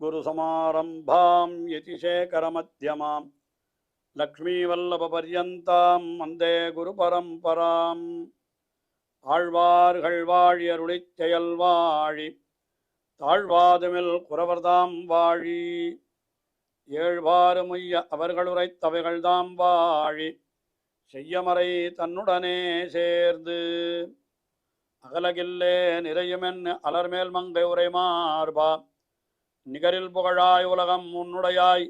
अस्मद्गुरुसमारम्भां यतिशेखरमध्यमां लक्ष्मीवल्लभपर्यन्तां वन्दे गुरुपरम्पराम् ஆழ்வார்கள் வாழி அருளிச் செயல் வாழி தாழ்வாதுமில் குறவர்தாம் வாழி ஏழ்வாறு முய்ய அவர்கள் உரைத்தவைகள்தாம் வாழி செய்யமறை தன்னுடனே சேர்ந்து அகலகில்லே நிறையுமென் அலர்மேல் மங்கை உரை மார்பா நிகரில் புகழாய் உலகம் உன்னுடையாய்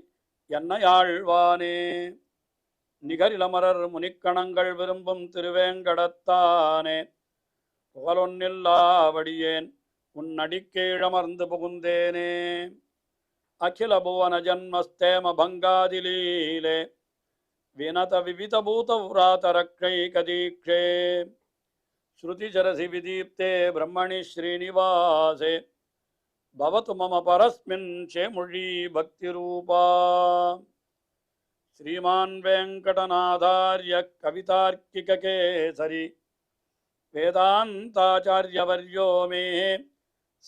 என்னையாழ்வானே நிகரிலமரர் முனிக்கணங்கள் விரும்பும் திருவேங்கடத்தானே புகழொன்னில்லாவடியேன் உன் அடிக்கீழமர்ந்து புகுந்தேனே அகில புவன ஜன்மஸ்தேம பங்காதிலீலே வினத விவித பூத விராதரக்ஷை கதீக்ஷே ஸ்ருதிசரசி விதீப்தே பிரம்மணி ஸ்ரீனிவாசே பவது மம பரஸ்மின் சேமுழி பக்திரூபா श्रीमान् वेंकटनाथार्य कवितार्किककेसरी वेदान्ताचार्यवर्यो मे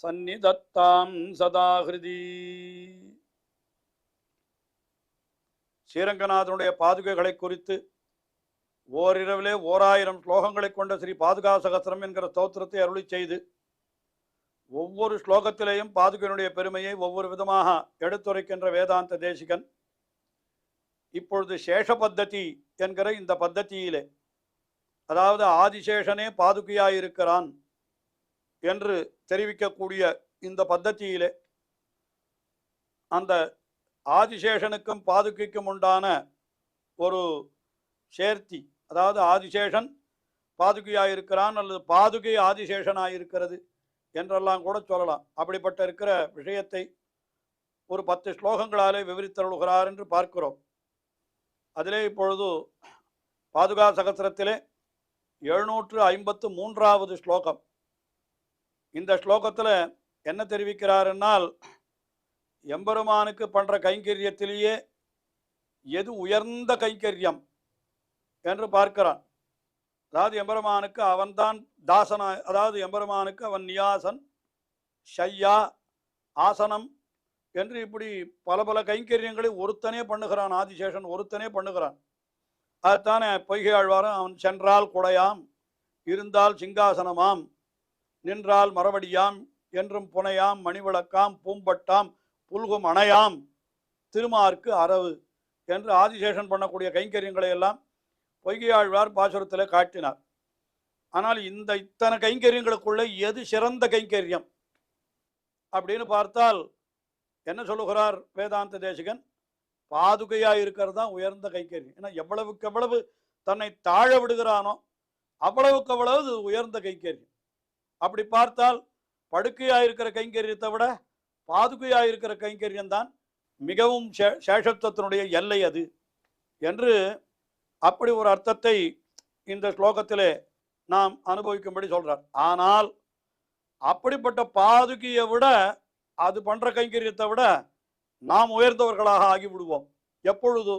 सन्निधत्तां सदा हृदि ஸ்ரீரங்கநாதனுடைய பாதுகைகளை குறித்து ஓரிரவிலே 1000 ஸ்லோகங்களை கொண்ட ஸ்ரீ பாதுகா சகஸ்ரம் என்கிற ஸ்தோத்திரத்தை அருளி செய்து ஒவ்வொரு ஸ்லோகத்திலேயும் பாதுகையினுடைய பெருமையை ஒவ்வொரு விதமாக எடுத்துரைக்கின்ற வேதாந்த தேசிகன் இப்பொழுது சேஷ பத்ததி என்கிற இந்த பத்ததியிலே, அதாவது ஆதிசேஷனே பாதுகையாயிருக்கிறான் என்று தெரிவிக்கக்கூடிய இந்த பத்ததியிலே அந்த ஆதிசேஷனுக்கும் பாதுகைக்கும் உண்டான ஒரு சேர்த்தி, அதாவது ஆதிசேஷன் பாதுகையாயிருக்கிறான் அல்லது பாதுகை ஆதிசேஷனாயிருக்கிறது என்றெல்லாம் கூட சொல்லலாம். அப்படிப்பட்ட இருக்கிற விஷயத்தை ஒரு 10 ஸ்லோகங்களாலே விவரித்தருளுகிறார் என்று பார்க்கிறோம். அதிலே இப்பொழுது பாதுகா சகஸ்ரத்திலே 753வது ஸ்லோகம். இந்த ஸ்லோகத்தில் என்ன தெரிவிக்கிறார் என்னால், எம்பெருமானுக்கு பண்ற கைங்கரியத்திலேயே எது உயர்ந்த கைங்கரியம் என்று பார்க்கிறான். அதாவது எம்பெருமானுக்கு அவன்தான் தாசனா, அதாவது எம்பெருமானுக்கு அவன் நியாசன், ஷையா, ஆசனம் என்று இப்படி பல பல கைங்கரியங்களை ஒருத்தனே பண்ணுகிறான். ஆதிசேஷன் ஒருத்தனே பண்ணுகிறான். அதுதானே பொய்கை ஆழ்வாரும் அவன் சென்றால் குடையாம், இருந்தால் சிங்காசனமாம், நின்றால் மரவடியாம், என்றும் புனையாம், மணிவிளக்காம், பூம்பட்டாம், புல்கும் அணையாம், திருமார்க்கு அரவு என்று ஆதிசேஷன் பண்ணக்கூடிய கைங்கரியங்களை எல்லாம் பொய்கை ஆழ்வார் பாசுரத்தில் காட்டினார். ஆனால் இந்த இத்தனை கைங்கரியங்களுக்குள்ள எது சிறந்த கைங்கரியம் அப்படின்னு பார்த்தால் என்ன சொல்லுகிறார் வேதாந்த தேசிகன்? பாதுகையா இருக்கிறது தான் உயர்ந்த கைங்கரியம். ஏன்னா எவ்வளவுக்கு எவ்வளவு தன்னை தாழ விடுகிறானோ அவ்வளவுக்கு அவ்வளவு உயர்ந்த கைங்கரியம். அப்படி பார்த்தால் படுக்கையா இருக்கிற கைங்கரியத்தை விட பாதுகையா இருக்கிற கைங்கரியம் தான் மிகவும் சேஷத்துவத்தினுடைய எல்லை அது என்று அப்படி ஒரு அர்த்தத்தை இந்த ஸ்லோகத்திலே நாம் அனுபவிக்கும்படி சொல்றார். ஆனால் அப்படிப்பட்ட பாதுகையை விட, அது பண்ற கைங்கரியத்தை விட நாம் உயர்ந்தவர்களாக ஆகிவிடுவோம். எப்பொழுது?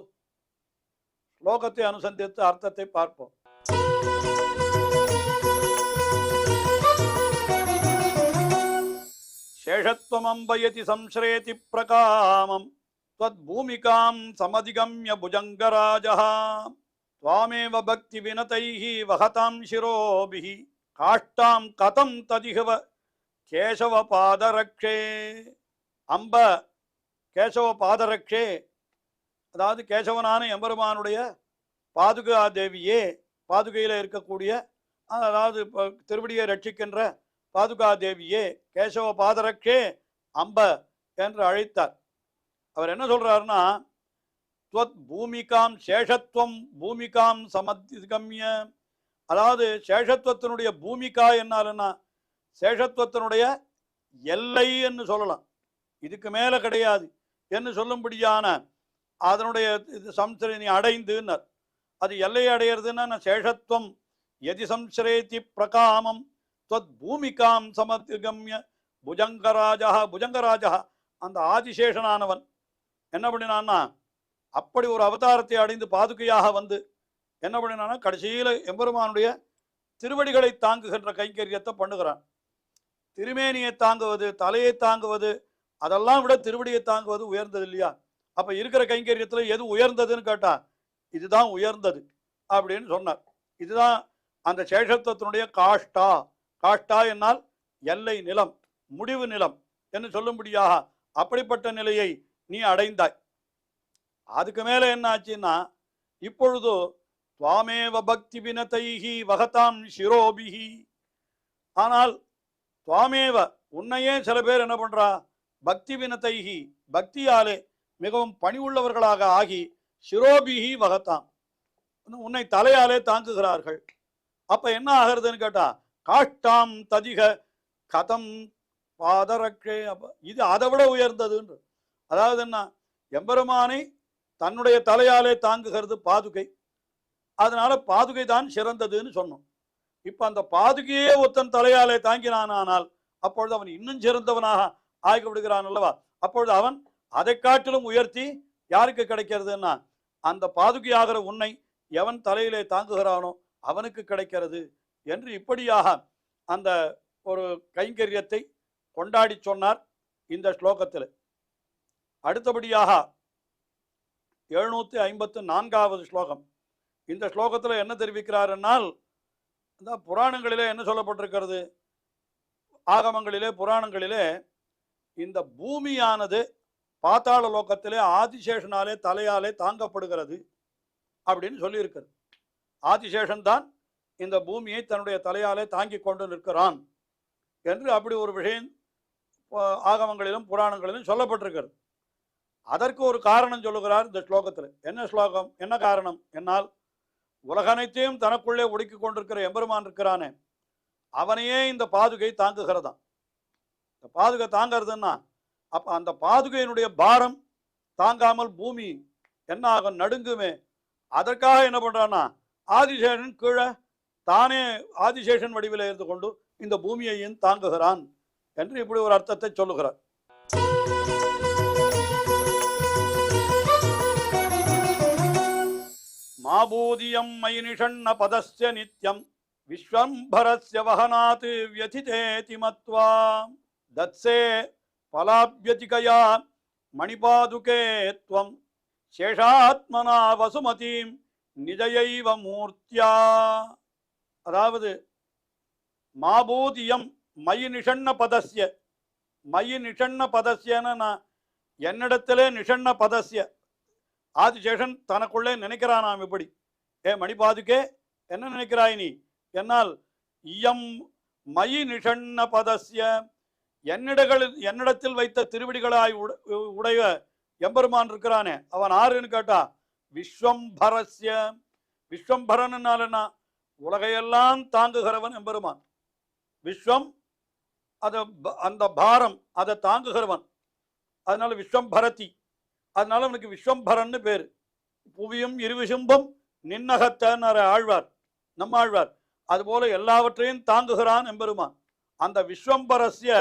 ஸ்லோகத்தை அனுசந்தித்து அர்த்தத்தை பார்ப்போம். சேஷத்வம் அம்பயதி சம்ஸ்ரேதி பிரகாமம் த்வத் பூமிகாம் சமதிகம்ய புஜங்கராஜஹ த்வாமேவ பக்தி வினதைஹி வஹதாம் சிரோபிஹி காஷ்டாம் கதம் ததிஹவ கேசவ பாதரக்ஷே. அம்ப கேசவ பாதரக்ஷே, அதாவது கேசவனான எம்பெருமானுடைய பாதுகா தேவியே, பாதுகையில் இருக்கக்கூடிய, அதாவது திருவடியை ரட்சிக்கின்ற பாதுகா தேவியே, கேசவ பாதரக்ஷே அம்ப என்று அழைத்தார். அவர் என்ன சொல்றாருன்னா, துவத் பூமிகாம் சேஷத்துவம் பூமிகாம் சமதிகம்ய, அதாவது சேஷத்துவத்தினுடைய பூமிகா என்னாலுன்னா சேஷத்துவத்தினுடைய எல்லை என்று சொல்லலாம். இதுக்கு மேல கிடையாது என்று சொல்லும்படியான அதனுடைய சம்சரணி அடைந்துன்னர். அது எல்லை அடையிறதுன்னா சேஷத்துவம் எதி சம்சரேதி பிரகாமம் துவத் பூமிகாம் சமதிகம்ய புஜங்கராஜா. புஜங்கராஜா அந்த ஆதிசேஷனானவன் என்ன பண்ணினான்னா, அப்படி ஒரு அவதாரத்தை அடைந்து பாதுகையாக வந்து என்ன பண்ணினான்னா, கடைசியில் எம்பெருமானுடைய திருவடிகளை தாங்குகின்ற கைங்கரியத்தை பண்ணுகிறான். திருமேனியை தாங்குவது, தலையை தாங்குவது அதெல்லாம் விட திருவடியை தாங்குவது உயர்ந்தது இல்லையா? அப்ப இருக்கிற கைங்கரியத்துல எது உயர்ந்ததுன்னு கேட்டா இதுதான் உயர்ந்தது அப்படின்னு சொன்னார். இதுதான் அந்த சேஷத்துவத்தினுடைய காஷ்டா. காஷ்டா என்னால் எல்லை நிலம், முடிவு நிலம் என்று சொல்லும்படியாக அப்படிப்பட்ட நிலையை நீ அடைந்தாய். அதுக்கு மேல என்ன ஆச்சுன்னா, இப்பொழுது துவாமேவ பக்தி வினதைஹி வகதாம் சிரோபிஹி. ஆனால் துவாமேவ உன்னையே சில பேர் என்ன பண்றா, பக்தி வினதைஹி பக்தியாலே மிகவும் பணிவுள்ளவர்களாக ஆகி சிரோபிஹி வகதாம் உன்னை தலையாலே தாங்குகிறார்கள். அப்ப என்ன ஆகிறதுன்னு கேட்டா, காஷ்டாம் ததிக கதம் பாதரக்ஷே. இது அதை விட உயர்ந்ததுன்று. அதாவது என்ன, எம்பெருமானை தன்னுடைய தலையாலே தாங்குகிறது பாதுகை. அதனால பாதுகை தான் சிறந்ததுன்னு சொன்னோம். இப்ப அந்த பாதுகையே ஒருத்தன் தலையாலே தாங்கினானால் அப்பொழுது அவன் இன்னும் சிறந்தவனாக ஆகிவிடுகிறான் அல்லவா? அப்பொழுது அவன் அதை காட்டிலும் உயர்த்தி யாருக்கு கிடைக்கிறதுன்னா, அந்த பாதுகையாகிற உன்னை எவன் தலையிலே தாங்குகிறானோ அவனுக்கு கிடைக்கிறது என்று இப்படியாக அந்த ஒரு கைங்கரியத்தை கொண்டாடி சொன்னார் இந்த ஸ்லோகத்தில். அடுத்தபடியாக 754வது ஸ்லோகம். இந்த ஸ்லோகத்தில் என்ன தெரிவிக்கிறார் என்னால், இந்த புராணங்களிலே என்ன சொல்லப்பட்டிருக்கிறது, ஆகமங்களிலே புராணங்களிலே இந்த பூமியானது பாத்தாள லோகத்திலே ஆதிசேஷனாலே தலையாலே தாங்கப்படுகிறது அப்படின்னு சொல்லியிருக்கிறது. ஆதிசேஷன் தான் இந்த பூமியை தன்னுடைய தலையாலே தாங்கி கொண்டு நிற்கிறான் என்று அப்படி ஒரு விஷயம் ஆகமங்களிலும் புராணங்களிலும் சொல்லப்பட்டிருக்கிறது. அதற்கு ஒரு காரணம் சொல்லுகிறார் இந்த ஸ்லோகத்தில். என்ன ஸ்லோகம், என்ன காரணம் என்னால், உலகனைத்தையும் தனக்குள்ளே ஒடுக்கி கொண்டிருக்கிற எம்பெருமான் இருக்கிறானே அவனையே இந்த பாதுகை தாங்குகிறதாம். இந்த பாதுகை தாங்கிறதுன்னா அப்ப அந்த பாதுகையினுடைய பாரம் தாங்காமல் பூமி என்ன ஆகும், நடுங்குமே. அதற்காக என்ன பண்றான்னா, ஆதிசேஷன் கீழே தானே ஆதிசேஷன் வடிவில் இருந்து கொண்டு இந்த பூமியையும் தாங்குகிறான் என்று இப்படி ஒரு அர்த்தத்தை சொல்லுகிறார். மாபூதியம் மைனிஷண்ண பதஸ்ய நித்யம் விஸ்வம்பரஸ்ய வஹனாத் வியதிதேதி மத்வா தத்சே பலாப்யதிகயா மணிபாதுகே த்வம் சேஷாத்மனா வசுமதீம் நிஜயைவ மூர்த்தியா. அதாவது மாபூதியம் மயி நிஷண்ண பதஸ்ய, மயி நிஷண்ண பதஸ்யன்னா என்னிடத்திலே நிஷண்ண பதஸ்ய, ஆதிசேஷன் தனக்குள்ளே நினைக்கிறானாம். இப்படி ஏ மணிபாதுகே என்ன நினைக்கிறாய் நீ என்னால், இயம் மயி நிஷண்ண பதஸ்ய என்னிடத்தில் வைத்த திருவடிகளாய் உடைய எம்பெருமான் இருக்கிறானே அவன் ஆறுன்னு கேட்டா விஸ்வம்பரஸ்ய. விஸ்வம்பரன்னாலன்னா உலகையெல்லாம் தாங்குகிறவன் எம்பெருமான். விஸ்வம் அந்த பாரம் அதை தாங்குகிறவன், அதனால விஸ்வம்பரதி. அதனால அவனுக்கு விஸ்வம்பரன்னு பேரு. புவியும் இருவிசும்பம் நின்னகத்தன்னு ஆழ்வார், நம்ம ஆழ்வார். அதுபோல எல்லாவற்றையும் தாங்குகிறான் எம்பெருமான். அந்த விஸ்வம்பரஸ்ய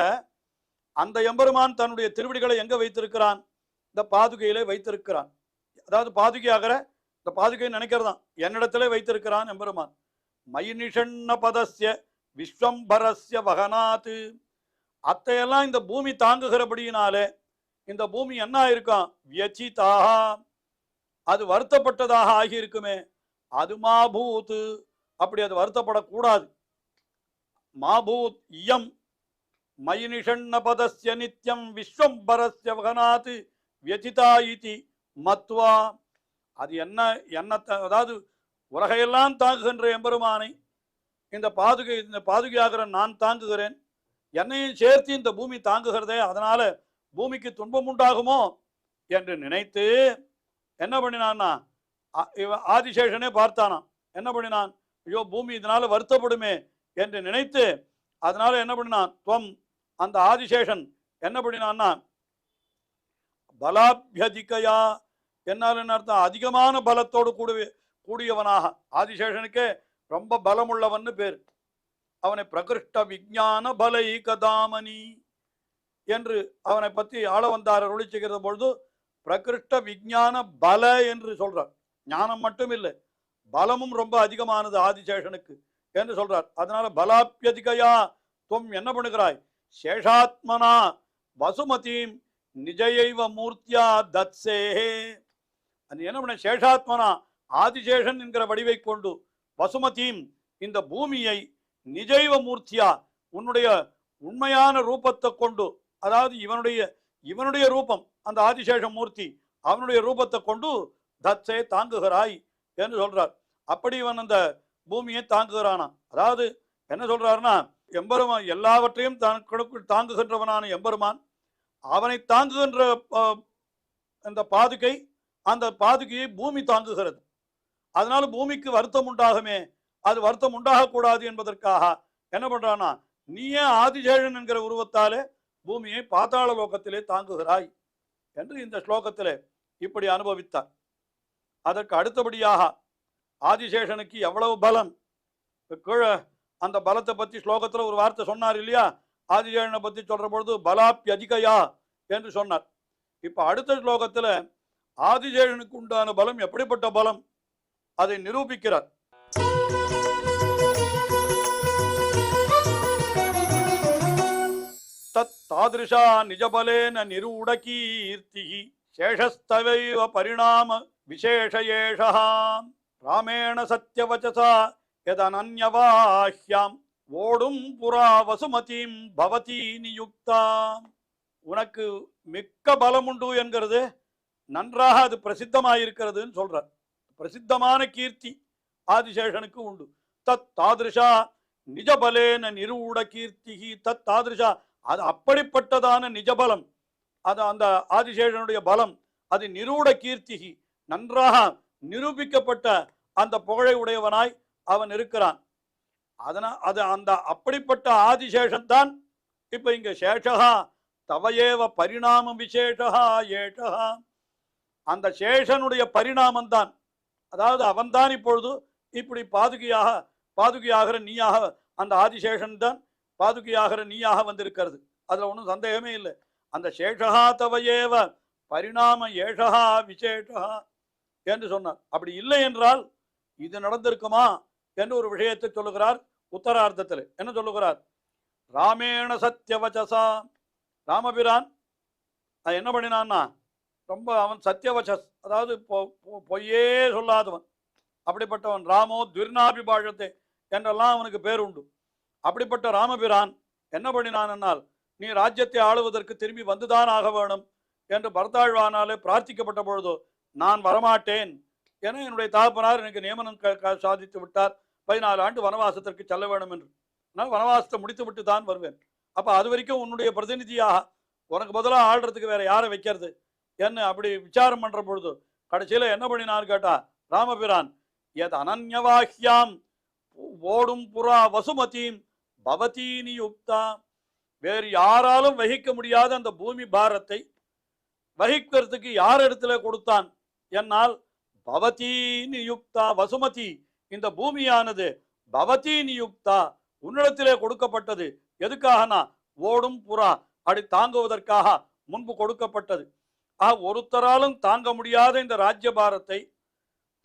அந்த எம்பெருமான் தன்னுடைய திருவடிகளை எங்க வைத்திருக்கிறான், இந்த பாதுகையிலே வைத்திருக்கிறான். அதாவது பாதுகையாகிற இந்த பாதுகை நினைக்கிறதான் என்னிடத்திலே வைத்திருக்கிறான் எம்பெருமான். மயினிஷண்ண பதஸ்ய விஸ்வம்பரஸ்ய வகனாத். அத்தையெல்லாம் இந்த பூமி தாங்குகிறபடியினாலே இந்த பூமி என்ன ஆயிருக்கான், வியசிதாக, அது வருத்தப்பட்டதாக ஆகியிருக்குமே. அது மாபூத், அப்படி அது வருத்தப்படக்கூடாது. மாபூத் இயம் மயினிஷண்ண பதஸ்ய நித்யம் விஸ்வம்பரஸ்ய வகனாத் வியசிதா இதி மத்வா. அது என்ன அதாவது உலகையெல்லாம் தாங்குகின்ற எம்பெருமானை இந்த பாதுகையாகிற நான் தாங்குகிறேன், என்னையும் சேர்த்து இந்த பூமி தாங்குகிறதே, அதனால பூமிக்கு துன்பம் உண்டாகுமோ என்று நினைத்து என்ன பண்ணினான்னா, ஆதிசேஷனே பார்த்தானாம். என்ன பண்ணினான், ஐயோ பூமி இதனால வருத்தப்படுமே என்று நினைத்து அதனால என்ன பண்ணினான், துவம் அந்த ஆதிசேஷன் என்ன பண்ணினான்னா, பலாபியதிகையா என்னால் என்ன அர்த்தம், அதிகமான பலத்தோடு கூடியவனாக. ஆதிசேஷனுக்கே ரொம்ப பலமுள்ளவன்னு பேர். அவனை பிரகிருஷ்ட விஞ்ஞான பலை கதாமணி என்று அவனை பற்றி ஆளவந்தார் அருளி செய்கிற பொழுது பிரகிருஷ்ட விஞ்ஞான பல என்று சொல்றார். ஞானம் மட்டும் இல்லை, பலமும் ரொம்ப அதிகமானது ஆதிசேஷனுக்கு என்று சொல்றார். அதனால பலாபியதிகையா துவம் என்ன பண்ணுகிறாய், சேஷாத்மனா வசுமதீம் நிஜைவ மூர்த்தியா தத்சே. அது என்ன பண்ண, சேஷாத்மனா ஆதிசேஷன் என்கிற வடிவை கொண்டு வசுமதியும் இந்த பூமியை நிஜைவ மூர்த்தியா உன்னுடைய உண்மையான ரூபத்தை கொண்டு, அதாவது இவனுடைய ரூபம் அந்த ஆதிசேஷ மூர்த்தி அவனுடைய ரூபத்தை கொண்டு தத்சே தாங்குகிறாய் என்று சொல்றார். அப்படி இவன் அந்த பூமியை தாங்குகிறானா. அதாவது என்ன சொல்றாருன்னா, எம்பெருமான் எல்லாவற்றையும் தாங்குகின்றவனான எம்பெருமான் அவனை தாங்குகின்ற அந்த பாதுகை, அந்த பாதுகையை பூமி தாங்குகிறது. அதனால பூமிக்கு வருத்தம் உண்டாகுமே, அது வருத்தம் உண்டாகக்கூடாது என்பதற்காக என்ன பண்றானா, நீயே ஆதிசேஷன் என்கிற உருவத்தாலே பூமியை பாதாள லோகத்திலே தாங்குகிறாய் என்று இந்த ஸ்லோகத்திலே இப்படி அனுபவித்தார். அதற்கு அடுத்தபடியாக ஆதிசேஷனுக்கு எவ்வளவு பலம், கீழே அந்த பலத்தை பற்றி ஸ்லோகத்தில் ஒரு வார்த்தை சொன்னார் இல்லையா, ஆதிசேஷனை பற்றி சொல்ற பொழுது பலாப்யதிகயா என்று சொன்னார். இப்ப அடுத்த ஸ்லோகத்தில் ஆதிசேஷனுக்கு உண்டான பலம் எப்படிப்பட்ட பலம் அதை நிரூபிக்கிறார். தத் தாதிருஷா நிஜபலேன நிரூட கீர்த்தி சேஷஸ்தவைவ பரிணாம விசேஷயேஷா ராமேண சத்யவச்சசா யதனன்யவாஹ்யாம் ஓடும் புரா வசுமதிம் பவதி நியுக்தா. உனக்கு மிக்க பலம் உண்டு என்கிறது நன்றாக அது பிரசித்தமாயிருக்கிறதுன்னு சொல்றார். பிரசித்தமான கீர்த்தி ஆதிசேஷனுக்கு உண்டு. தத் தாதிருஷா நிஜபலேன நிரூட கீர்த்தி. தத் தாதிருஷா அது அப்படிப்பட்டதான நிஜபலம், அது அந்த ஆதிசேஷனுடைய பலம், அது நிரூட கீர்த்தி நன்றாக நிரூபிக்கப்பட்ட அந்த புகழை உடையவனாய் அவன் இருக்கிறான். அது அந்த அப்படிப்பட்ட ஆதிசேஷன் தான் இப்ப இங்க சேஷகா தவையேவ பரிணாமம் விசேஷா ஏஷா. அந்த சேஷனுடைய பரிணாமம் தான், அதாவது அவன்தான் இப்பொழுது இப்படி பாதுகையாகிற நீயாக, அந்த ஆதிசேஷன் தான் பாதுகையாகிற நீயாக வந்திருக்கிறது. அதுல ஒன்றும் சந்தேகமே இல்லை. அந்த சேஷகா தவையேவ பரிணாம ஏஷா விசேஷா என்று சொன்னார். அப்படி இல்லை என்றால் இது நடந்திருக்குமா என்று ஒரு விஷயத்தை சொல்லுகிறார். உத்தரார்த்தத்தில் என்ன சொல்லுகிறார், ராமேண சத்யவச்சசா. ராமபிரான் என்ன பண்ணினான்னா, ரொம்ப அவன் சத்தியவச்சஸ், அதாவது பொய்யே சொல்லாதவன், அப்படிப்பட்டவன். ராமோ துர்நாபிபாஷத்தை என்றெல்லாம் அவனுக்கு பேர் உண்டு. அப்படிப்பட்ட ராமபிரான் என்ன பண்ணினான் என்னால், நீ ராஜ்யத்தை ஆளுவதற்கு திரும்பி வந்துதான் ஆக வேணும் என்று பரதாழ்வானாலே பிரார்த்திக்கப்பட்ட பொழுதோ, நான் வரமாட்டேன் என என்னுடைய தகப்பனார் எனக்கு நியமனம் சாதித்து விட்டார், 14 ஆண்டு வனவாசத்திற்கு செல்ல வேண்டும் என்று. நான் வனவாசத்தை முடித்து விட்டு தான் வருவேன். அப்போ அது வரைக்கும் உன்னுடைய பிரதிநிதியாக உனக்கு பதிலாக ஆள்றதுக்கு வேற யாரை வைக்கிறது என்ன அப்படி விசாரம் பண்ற பொழுது கடைசியில் என்ன பண்ணினான்னு கேட்டா, ராமபிரான் எத் அனன்யவாஹ்யாம் ஓடும் புறா வசுமதியும் பவதி நியுக்தா. வேறு யாராலும் வகிக்க முடியாத அந்த பூமி பாரத்தை வகிக்கிறதுக்கு யார் இடத்துல கொடுத்தான் என்னால், பவதி நியுக்தா. வசுமதி இந்த பூமியானது பவதி நியுக்தா உன்னிடத்திலே கொடுக்கப்பட்டது. எதுக்காகனா, ஓடும் புறா அப்படி தாங்குவதற்காக முன்பு கொடுக்கப்பட்டது. ஒருத்தராலும் தாங்க முடியாத இந்த ராஜ்ய பாரத்தை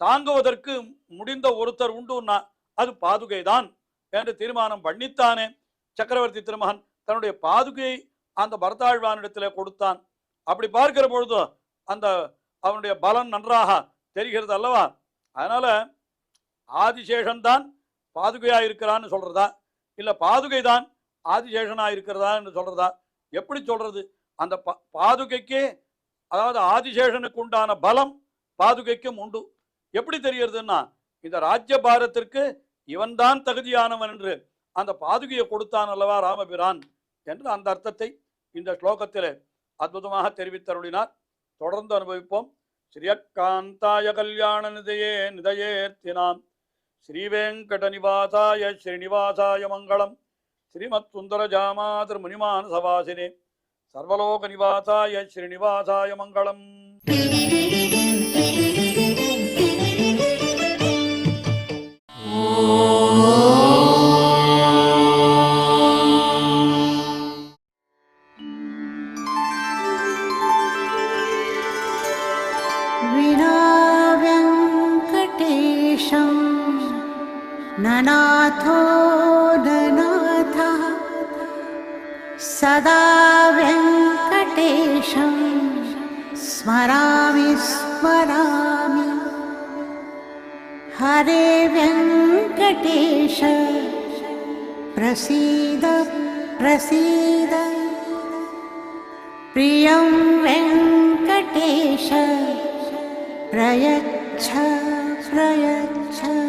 தாங்குவதற்கு முடிந்த ஒருத்தர் உண்டுன்னா அது பாதுகை தான் என்று தீர்மானம் பண்ணித்தானே சக்கரவர்த்தி திருமகன் தன்னுடைய பாதுகையை அந்த பரதாழ்வானிடத்திலே கொடுத்தான். அப்படி பார்க்கிற பொழுது அந்த அவனுடைய பலம் நன்றாக தெரிகிறது அல்லவா. அதனால ஆதிசேஷன் தான் பாதுகையா இருக்கிறான்னு சொல்றதா, இல்ல பாதுகை தான் ஆதிசேஷனா இருக்கிறதா என்று சொல்றதா, எப்படி சொல்றது? அந்த பாதுகைக்கே, அதாவது ஆதிசேஷனுக்கு உண்டான பலம் பாதுகைக்கும் உண்டு. எப்படி தெரிகிறதுன்னா, இந்த ராஜ்ய பாரத்திற்கு இவன் தான் தகுதியானவன் என்று அந்த பாதுகையை கொடுத்தான் அல்லவா ராமபிரான் என்று அந்த அர்த்தத்தை இந்த ஸ்லோகத்திலே அற்புதமாக தெரிவித்தருளினார். தொடர்ந்து அனுபவிப்போம். ஸ்ரீயக்காந்தாய கல்யாண நிதையே நிதயேர்த்தினாம் ஸ்ரீவேங்கட நிவாசாய ஸ்ரீனிவாசாய மங்களம். ஸ்ரீமத் சுந்தர ஜாமாதர் முனிமான சவாசினே சர்வலோக நிவாசாய ஸ்ரீனிவாசாய மங்களம். ननाथो ननाथः सदा वेङ्कटेशम् स्मरामि स्मरामि हरे वेङ्कटेश प्रसीद प्रसीद प्रियं वेङ्कटेश प्रयच्छ प्रयच्छ।